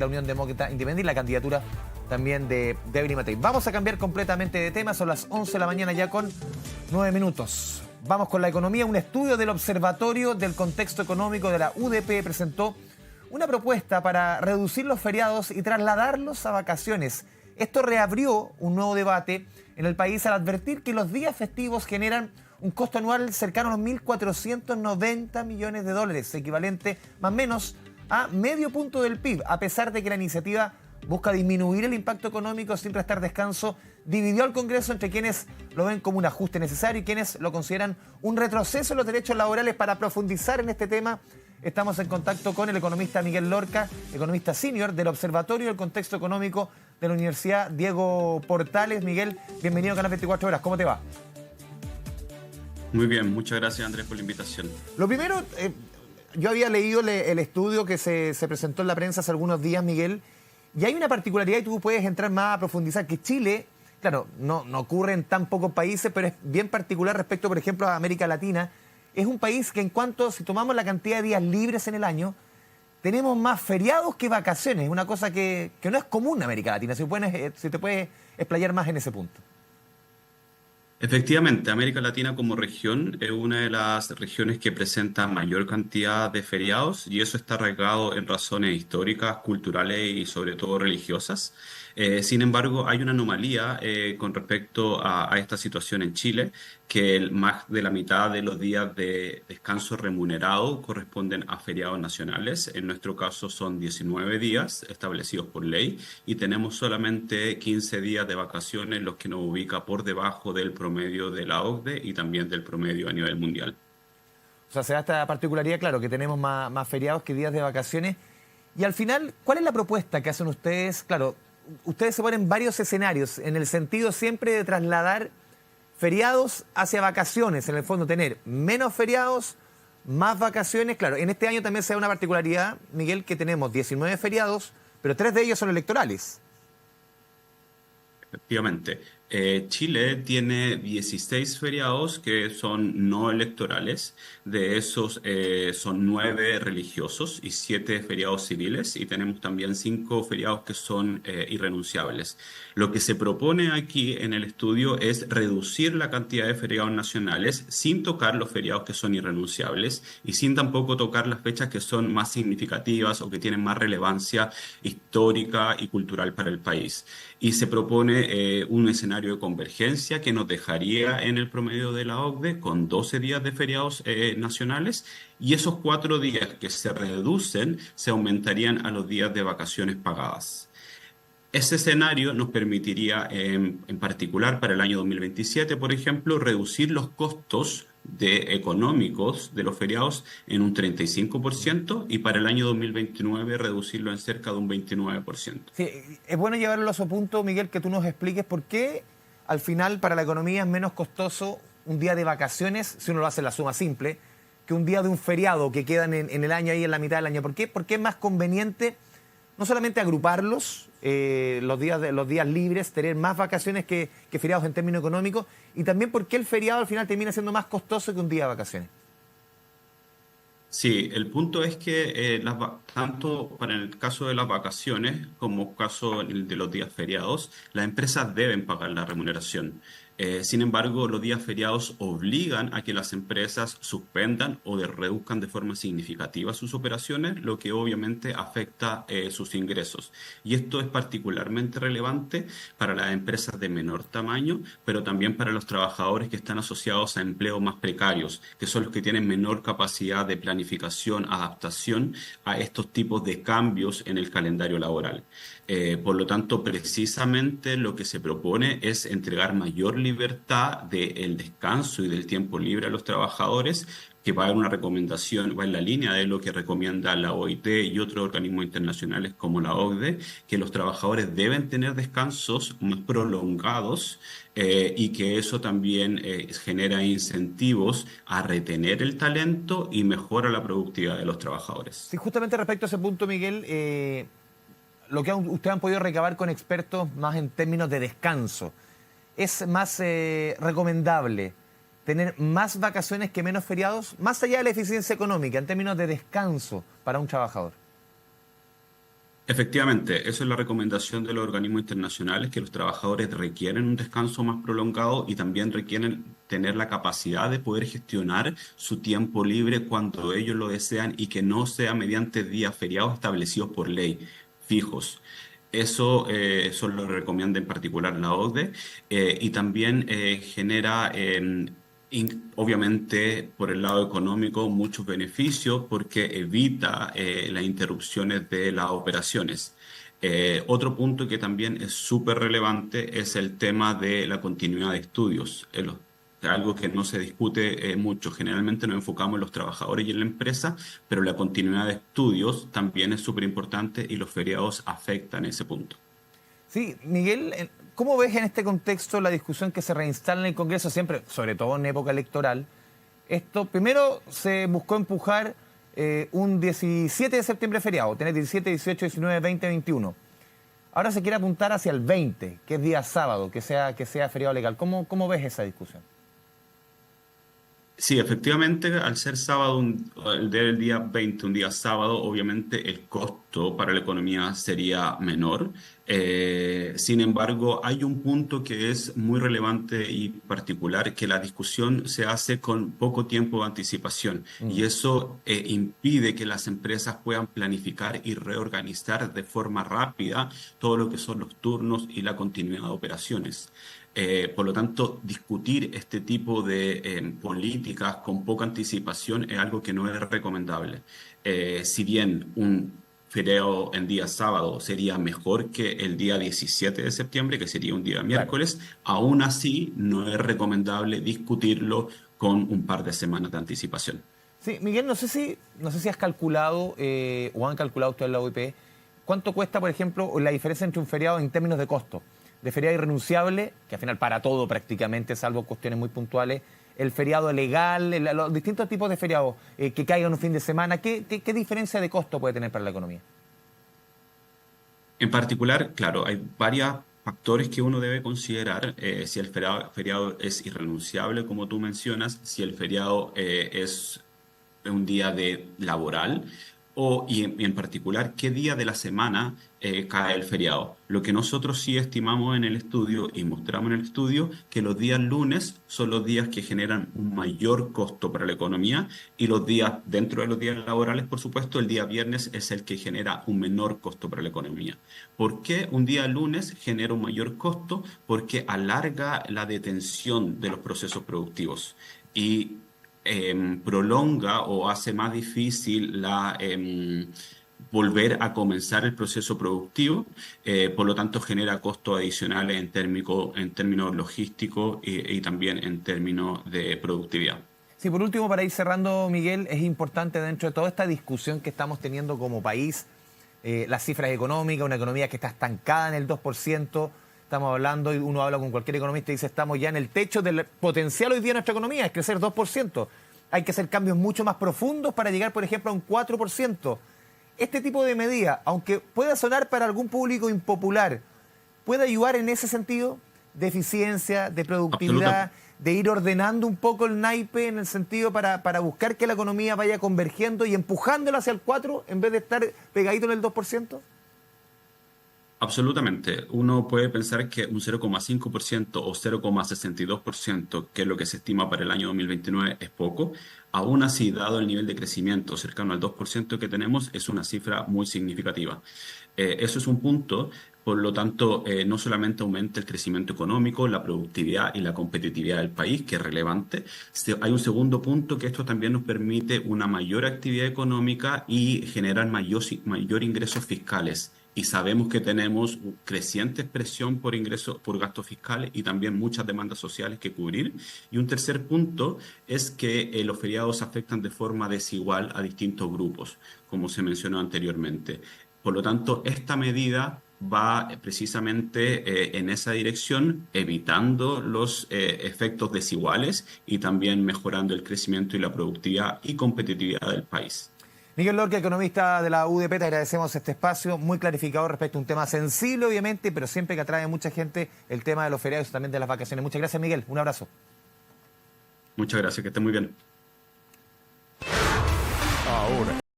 la Unión Demócrata Independiente y la candidatura también de Evelyn Matei. Vamos a cambiar completamente de tema, son las 11 de la mañana ya con 9 minutos. Vamos con la economía. Un estudio del Observatorio del Contexto Económico de la UDP presentó una propuesta para reducir los feriados y trasladarlos a vacaciones. Esto reabrió un nuevo debate en el país al advertir que los días festivos generan un costo anual cercano a los 1.490 millones de dólares, equivalente más o menos a medio punto del PIB, a pesar de que la iniciativa busca disminuir el impacto económico sin prestar descanso. Dividió al Congreso entre quienes lo ven como un ajuste necesario y quienes lo consideran un retroceso en los derechos laborales. Para profundizar en este tema, estamos en contacto con el economista Miguel Lorca, economista senior del Observatorio del Contexto Económico de la Universidad Diego Portales. Miguel, bienvenido a Canal 24 Horas. ¿Cómo te va? Muy bien, muchas gracias, Andrés, por la invitación. Lo primero, yo había leído el estudio que se presentó en la prensa hace algunos días, Miguel, y hay una particularidad y tú puedes entrar más a profundizar, que Chile, claro, no ocurre en tan pocos países, pero es bien particular respecto, por ejemplo, a América Latina. Es un país que en cuanto, si tomamos la cantidad de días libres en el año, tenemos más feriados que vacaciones, una cosa que no es común en América Latina. Si te puedes explayar más en ese punto. Efectivamente, América Latina como región es una de las regiones que presenta mayor cantidad de feriados y eso está arraigado en razones históricas, culturales y sobre todo religiosas. Sin embargo, hay una anomalía con respecto a esta situación en Chile, que más de la mitad de los días de descanso remunerado corresponden a feriados nacionales. En nuestro caso son 19 días establecidos por ley y tenemos solamente 15 días de vacaciones, los que nos ubica por debajo del promedio de la OCDE y también del promedio a nivel mundial. O sea, se da esta particularidad, claro, que tenemos más feriados que días de vacaciones. Y al final, ¿cuál es la propuesta que hacen ustedes? Claro, ustedes se ponen varios escenarios en el sentido siempre de trasladar feriados hacia vacaciones, en el fondo tener menos feriados, más vacaciones. Claro, en este año también se da una particularidad, Miguel, que tenemos 19 feriados, pero 3 de ellos son electorales. Efectivamente. Chile tiene 16 feriados que son no electorales. De esos son 9 religiosos y 7 feriados civiles. Y tenemos también 5 feriados que son irrenunciables. Lo que se propone aquí en el estudio es reducir la cantidad de feriados nacionales sin tocar los feriados que son irrenunciables y sin tampoco tocar las fechas que son más significativas o que tienen más relevancia histórica y cultural para el país. Y se propone un escenario de convergencia que nos dejaría en el promedio de la OCDE con 12 días de feriados nacionales y esos 4 días que se reducen se aumentarían a los días de vacaciones pagadas. Ese escenario nos permitiría, en particular para el año 2027, por ejemplo, reducir los costos económicos de los feriados en un 35% y para el año 2029 reducirlo en cerca de un 29%. Sí, es bueno llevarlo a su punto, Miguel, que tú nos expliques por qué al final para la economía es menos costoso un día de vacaciones, si uno lo hace en la suma simple, que un día de un feriado que quedan en el año, ahí en la mitad del año. ¿Por qué? Porque es más conveniente no solamente agruparlos, los días libres, tener más vacaciones que feriados en términos económicos, y también porque el feriado al final termina siendo más costoso que un día de vacaciones. Sí, el punto es que tanto para el caso de las vacaciones como caso de los días feriados, las empresas deben pagar la remuneración. Sin embargo, los días feriados obligan a que las empresas suspendan o reduzcan de forma significativa sus operaciones, lo que obviamente afecta sus ingresos. Y esto es particularmente relevante para las empresas de menor tamaño, pero también para los trabajadores que están asociados a empleos más precarios, que son los que tienen menor capacidad de planificación, adaptación a estos tipos de cambios en el calendario laboral. Por lo tanto, precisamente lo que se propone es entregar mayor libertad del descanso y del tiempo libre a los trabajadores, que va a haber una recomendación, va en la línea de lo que recomienda la OIT y otros organismos internacionales como la OCDE, que los trabajadores deben tener descansos más prolongados y que eso también genera incentivos a retener el talento y mejora la productividad de los trabajadores. Sí, justamente respecto a ese punto, Miguel, lo que ustedes han podido recabar con expertos más en términos de descanso, ¿es más recomendable tener más vacaciones que menos feriados, más allá de la eficiencia económica, en términos de descanso para un trabajador? Efectivamente, eso es la recomendación de los organismos internacionales, que los trabajadores requieren un descanso más prolongado y también requieren tener la capacidad de poder gestionar su tiempo libre cuando ellos lo desean y que no sea mediante días feriados establecidos por ley, fijos. Eso lo recomienda en particular la OCDE y también genera obviamente, por el lado económico, muchos beneficios porque evita las interrupciones de las operaciones. Otro punto que también es súper relevante es el tema de la continuidad de estudios. Algo que no se discute mucho. Generalmente nos enfocamos en los trabajadores y en la empresa, pero la continuidad de estudios también es súper importante y los feriados afectan ese punto. Sí, Miguel, ¿cómo ves en este contexto la discusión que se reinstala en el Congreso siempre, sobre todo en época electoral? Esto, primero se buscó empujar un 17 de septiembre feriado, tener 17, 18, 19, 20, 21. Ahora se quiere apuntar hacia el 20, que es día sábado, que sea feriado legal. ¿Cómo ves esa discusión? Sí, efectivamente, al ser sábado, el día 20, un día sábado, obviamente el costo para la economía sería menor. Sin embargo, hay un punto que es muy relevante y particular, que la discusión se hace con poco tiempo de anticipación y eso impide que las empresas puedan planificar y reorganizar de forma rápida todo lo que son los turnos y la continuidad de operaciones. Por lo tanto, discutir este tipo de políticas con poca anticipación es algo que no es recomendable. Si bien un feriado en día sábado sería mejor que el día 17 de septiembre, que sería un día Claro. miércoles, aún así no es recomendable discutirlo con un par de semanas de anticipación. Sí, Miguel, no sé si has calculado o han calculado ustedes en la OIP cuánto cuesta, por ejemplo, la diferencia entre un feriado en términos de costo. De feriado irrenunciable, que al final para todo prácticamente, salvo cuestiones muy puntuales, el feriado legal, los distintos tipos de feriados que caigan un fin de semana, ¿qué diferencia de costo puede tener para la economía? En particular, claro, hay varios factores que uno debe considerar. Si el feriado es irrenunciable, como tú mencionas, si el feriado es un día de laboral y en particular qué día de la semana cae el feriado. Lo que nosotros sí estimamos en el estudio y mostramos en el estudio que los días lunes son los días que generan un mayor costo para la economía y los días dentro de los días laborales, por supuesto, el día viernes es el que genera un menor costo para la economía. ¿Por qué un día lunes genera un mayor costo? Porque alarga la detención de los procesos productivos. Y prolonga o hace más difícil volver a comenzar el proceso productivo, por lo tanto genera costos adicionales en términos logísticos y también en términos de productividad. Sí, por último, para ir cerrando, Miguel, es importante dentro de toda esta discusión que estamos teniendo como país, las cifras económicas, una economía que está estancada en el 2%. Estamos hablando, y uno habla con cualquier economista y dice, estamos ya en el techo del potencial hoy día de nuestra economía, es crecer 2%. Hay que hacer cambios mucho más profundos para llegar, por ejemplo, a un 4%. Este tipo de medida, aunque pueda sonar para algún público impopular, puede ayudar en ese sentido de eficiencia, de productividad, de ir ordenando un poco el naipe en el sentido para buscar que la economía vaya convergiendo y empujándola hacia el 4% en vez de estar pegadito en el 2%. Absolutamente. Uno puede pensar que un 0,5% o 0,62%, que es lo que se estima para el año 2029, es poco. Aún así, dado el nivel de crecimiento cercano al 2% que tenemos, es una cifra muy significativa. Eso es un punto. Por lo tanto, no solamente aumenta el crecimiento económico, la productividad y la competitividad del país, que es relevante. Hay un segundo punto que esto también nos permite una mayor actividad económica y generar mayor ingresos fiscales. Y sabemos que tenemos creciente presión por ingresos, por gastos fiscales y también muchas demandas sociales que cubrir. Y un tercer punto es que los feriados afectan de forma desigual a distintos grupos, como se mencionó anteriormente. Por lo tanto, esta medida va precisamente en esa dirección, evitando los efectos desiguales y también mejorando el crecimiento y la productividad y competitividad del país. Miguel Lorca, economista de la UDP, te agradecemos este espacio muy clarificado respecto a un tema sensible, obviamente, pero siempre que atrae a mucha gente el tema de los feriados y también de las vacaciones. Muchas gracias, Miguel. Un abrazo. Muchas gracias, que esté muy bien. Ahora